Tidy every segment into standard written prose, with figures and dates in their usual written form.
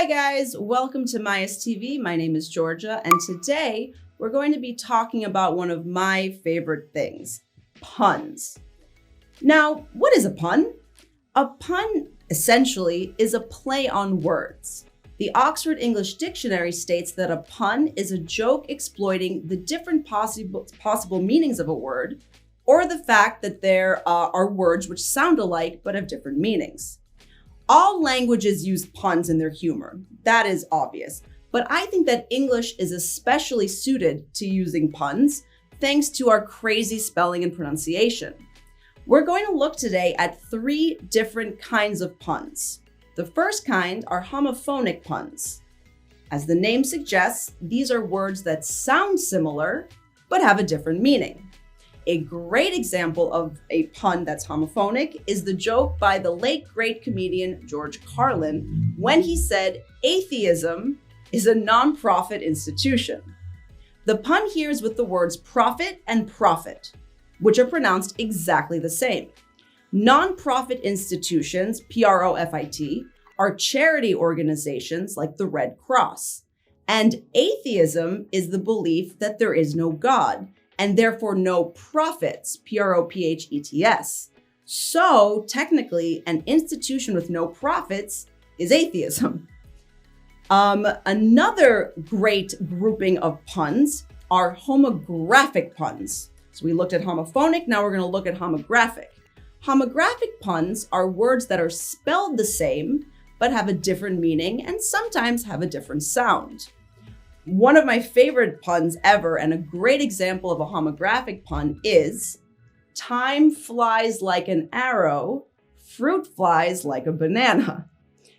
guys, welcome to Myas TV. My name is Georgia, and today we're going to be talking about one of my favorite things, puns. Now, what is a pun? A pun essentially is a play on words. The Oxford English Dictionary states that a pun is a joke exploiting the different possible meanings of a word, or the fact that there are words which sound alike but have different meanings. All languages use puns in their humor. That is obvious. But I think that English is especially suited to using puns thanks to our crazy spelling and pronunciation. We're going to look today at 3 different kinds of puns. The first kind are homophonic puns. As the name suggests, these are words that sound similar but have a different meaning. A great example of a pun that's homophonic is the joke by the late great comedian George Carlin when he said, "Atheism is a non-profit institution." The pun here is with the words profit and profit, which are pronounced exactly the same. Non-profit institutions, P-R-O-F-I-T, are charity organizations like the Red Cross. And atheism is the belief that there is no God, and therefore no prophets, P-R-O-P-H-E-T-S. So technically, an institution with no prophets is atheism. Another great grouping of puns are homographic puns. So we looked at homophonic, now we're gonna look at homographic. Homographic puns are words that are spelled the same, but have a different meaning and sometimes have a different sound. One of my favorite puns ever, and a great example of a homographic pun is, "Time flies like an arrow, fruit flies like a banana."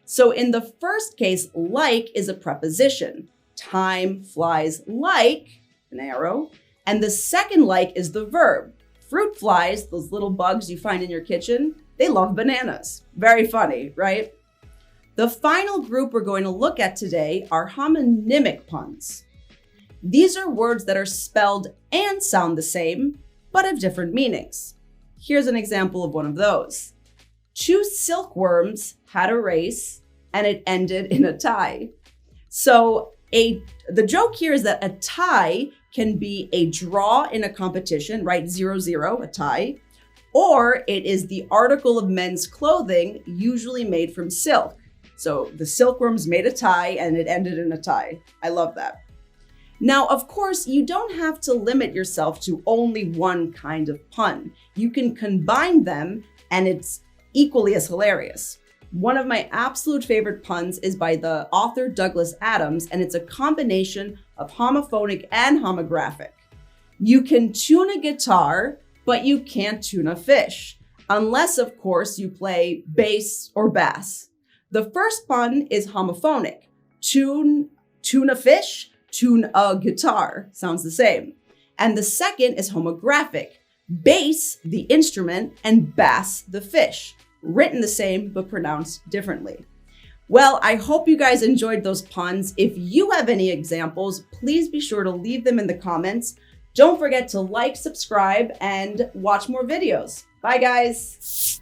So in the first case, like is a preposition. Time flies like an arrow. And the second like is the verb. Fruit flies, those little bugs you find in your kitchen, they love bananas. Very funny, right? The final group we're going to look at today are homonymic puns. These are words that are spelled and sound the same, but have different meanings. Here's an example of one of those. 2 silkworms had a race, and it ended in a tie. So the joke here is that a tie can be a draw in a competition, right? 0-0, a tie, or it is the article of men's clothing usually made from silk. So the silkworms made a tie and it ended in a tie. I love that. Now, of course, you don't have to limit yourself to only one kind of pun. You can combine them and it's equally as hilarious. One of my absolute favorite puns is by the author Douglas Adams, and it's a combination of homophonic and homographic. You can tune a guitar, but you can't tune a fish, unless, of course, you play bass or bass. The first pun is homophonic. Tune a fish, tune a guitar. Sounds the same. And the second is homographic. Bass, the instrument, and bass, the fish. Written the same, but pronounced differently. Well, I hope you guys enjoyed those puns. If you have any examples, please be sure to leave them in the comments. Don't forget to like, subscribe, and watch more videos. Bye, guys.